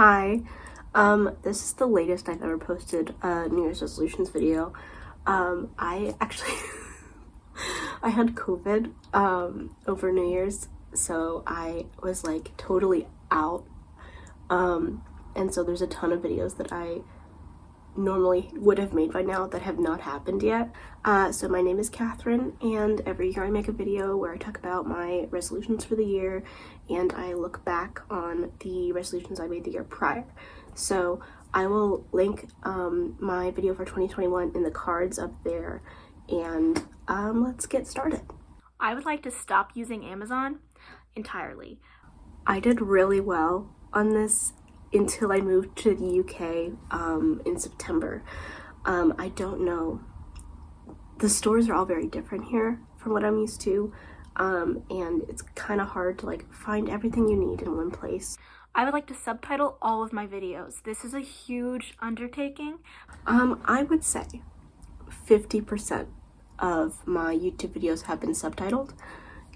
Hi, this is the latest I've ever posted a New Year's resolutions video. I actually, I had COVID, over New Year's, so I was like totally out, and so there's a ton of videos that I normally would have made by now that have not happened yet. So my name is Catherine, and every year I make a video where I talk about my resolutions for the year and I look back on the resolutions I made the year prior. So I will link my video for 2021 in the cards up there, and let's get started. I would like to stop using Amazon entirely. I did really well on this until I moved to the UK in September. I don't know. The stores are all very different here from what I'm used to, and it's kind of hard to like find everything you need in one place. I would like to subtitle all of my videos. This is a huge undertaking. I would say 50% of my YouTube videos have been subtitled,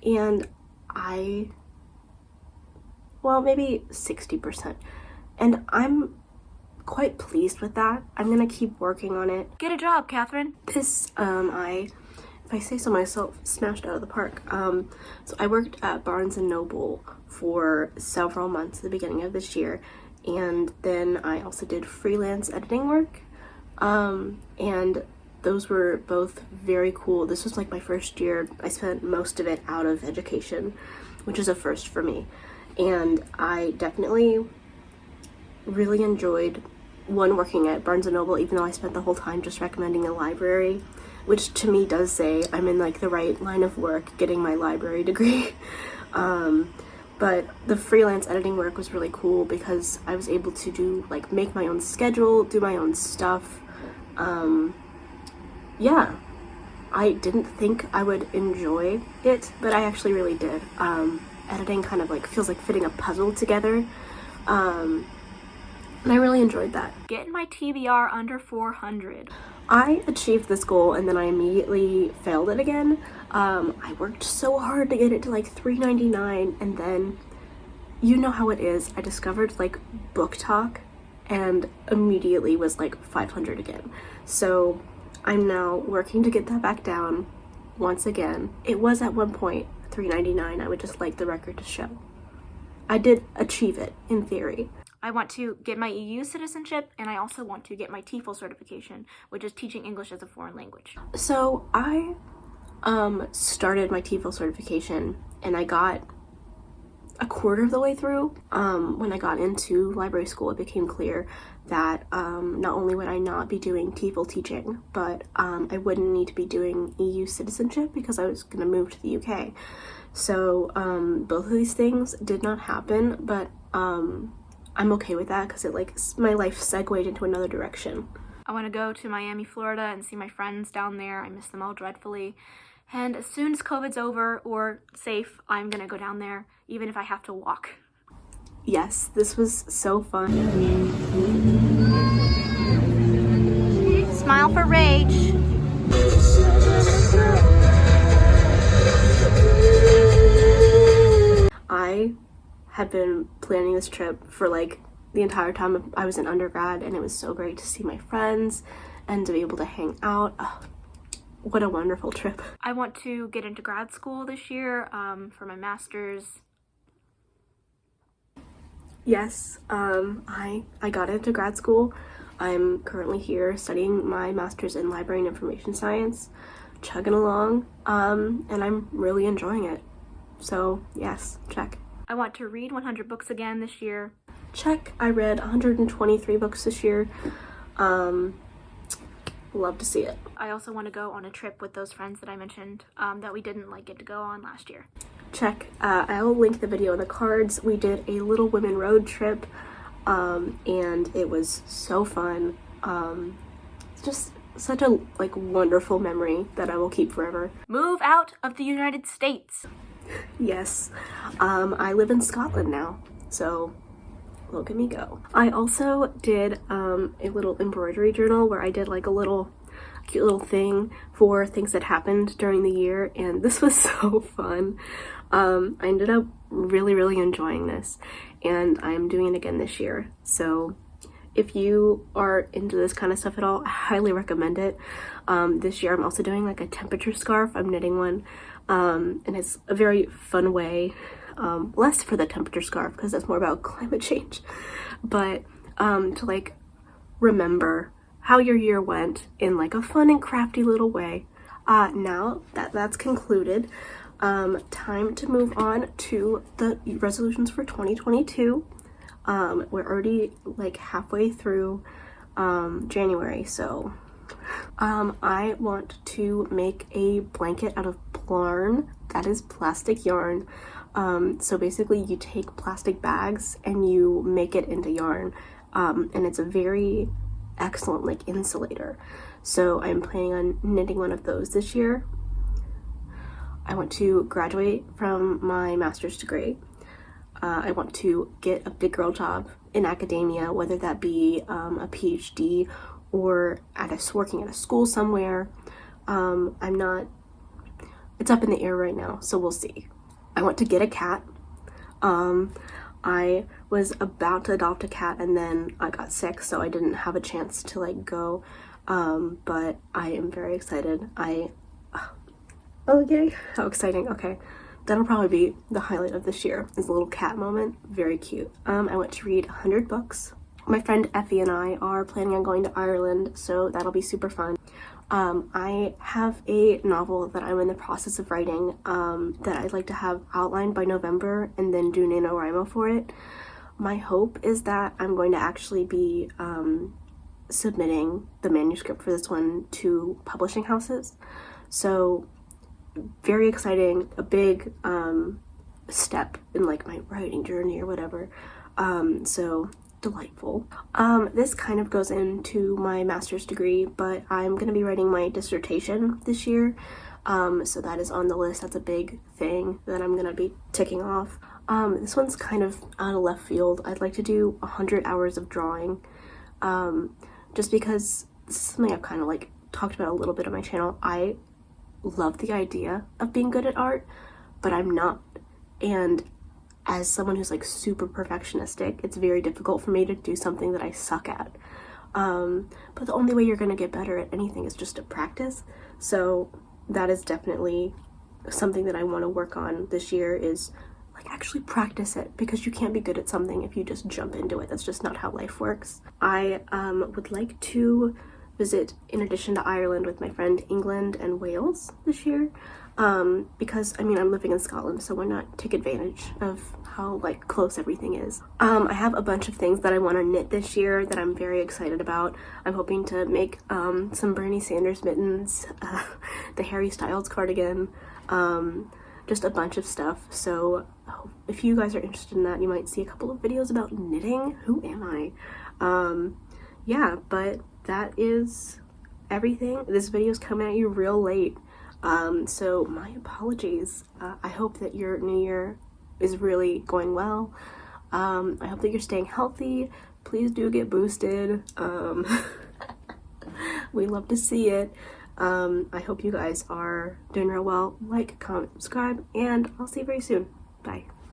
and well, maybe 60%. And I'm quite pleased with that. I'm gonna keep working on it. Get a job, Catherine. This, if I say so myself, smashed out of the park. So I worked at Barnes & Noble for several months at the beginning of this year, and then I also did freelance editing work, and those were both very cool. This was like my first year. I spent most of it out of education, which is a first for me, and I definitely really enjoyed working at Barnes & Noble, even though I spent the whole time just recommending a library, which to me does say I'm in like the right line of work getting my library degree. But the freelance editing work was really cool because I was able to do like make my own schedule, do my own stuff. Yeah, I didn't think I would enjoy it, but I actually really did. Editing kind of like feels like fitting a puzzle together. And I really enjoyed that. Getting my TBR under 400. I achieved this goal and then I immediately failed it again. I worked so hard to get it to like $3.99, and then you know how it is. I discovered like Book Talk and immediately was like 500 again. So I'm now working to get that back down once again. It was at one point $3.99. I would just like the record to show. I did achieve it in theory. I want to get my EU citizenship, and I also want to get my TEFL certification, which is teaching English as a foreign language. So I started my TEFL certification, and I got a quarter of the way through. When I got into library school, it became clear that not only would I not be doing TEFL teaching, but I wouldn't need to be doing EU citizenship because I was going to move to the UK. So both of these things did not happen, but I'm okay with that because it like my life segued into another direction. I want to go to Miami, Florida and see my friends down there. I miss them all dreadfully. And as soon as COVID's over or safe, I'm gonna go down there, even if I have to walk. Yes, this was so fun. Smile for Rage. I had been planning this trip for like the entire time I was in undergrad, and it was so great to see my friends and to be able to hang out. Oh, what a wonderful trip. I want to get into grad school this year for my master's. Yes, I got into grad school. I'm currently here studying my master's in library and information science, chugging along, and I'm really enjoying it. So yes, check. I want to read 100 books again this year. Check. I read 123 books this year. Love to see it. I also want to go on a trip with those friends that I mentioned that we didn't get to go on last year. Check. I'll link the video in the cards. We did a Little Women road trip, and it was so fun. It's just such a like wonderful memory that I will keep forever. Move out of the United States. Yes, I live in Scotland now, so look at me go. I also did a little embroidery journal where I did like a cute little thing for things that happened during the year, and this was so fun. I ended up really enjoying this, and I'm doing it again this year. So if you are into this kind of stuff at all, I highly recommend it. This year I'm also doing like a temperature scarf. I'm knitting one, and it's a very fun way, less for the temperature scarf because that's more about climate change, but to like remember how your year went in like a fun and crafty little way. Now that that's concluded, time to move on to the resolutions for 2022. We're already like halfway through January, so I want to make a blanket out of yarn. That is plastic yarn. So basically you take plastic bags and you make it into yarn, and it's a very excellent like insulator. So I'm planning on knitting one of those this year. I want to graduate from my master's degree. I want to get a big girl job in academia, whether that be a PhD or working at a school somewhere. It's up in the air right now, so we'll see. I want to get a cat. I was about to adopt a cat and then I got sick, so I didn't have a chance to like go, but I am very excited. Oh yay, how exciting. Okay, that'll probably be the highlight of this year, is a little cat moment. Very cute. I went to read 100 books. My friend Effie and I are planning on going to Ireland, so that'll be super fun. I have a novel that I'm in the process of writing, that I'd like to have outlined by November and then do NaNoWriMo for it. My hope is that I'm going to actually be submitting the manuscript for this one to publishing houses. So very exciting, a big step in like my writing journey or whatever. So delightful. This kind of goes into my master's degree, but I'm going to be writing my dissertation this year. So that is on the list. That's a big thing that I'm going to be ticking off. This one's kind of out of left field. I'd like to do 100 hours of drawing, just because this is something I've kind of like talked about a little bit on my channel. I love the idea of being good at art, but I'm not. And as someone who's like super perfectionistic, it's very difficult for me to do something that I suck at. But the only way you're gonna get better at anything is just to practice. So that is definitely something that I want to work on this year, is like actually practice it, because you can't be good at something if you just jump into it. That's just not how life works. I would like to visit, in addition to Ireland, with my friend England and Wales this year, because I mean I'm living in Scotland, so why not take advantage of how like close everything is. I have a bunch of things that I want to knit this year that I'm very excited about. I'm hoping to make some Bernie Sanders mittens, the Harry Styles cardigan, just a bunch of stuff. So if you guys are interested in that, you might see a couple of videos about knitting. Who am I? Yeah, but that is everything. This video is coming at you real late, so my apologies. I hope that your new year is really going well. I hope that you're staying healthy. Please do get boosted. We love to see it. I hope you guys are doing real well. Like, comment, subscribe, and I'll see you very soon. Bye.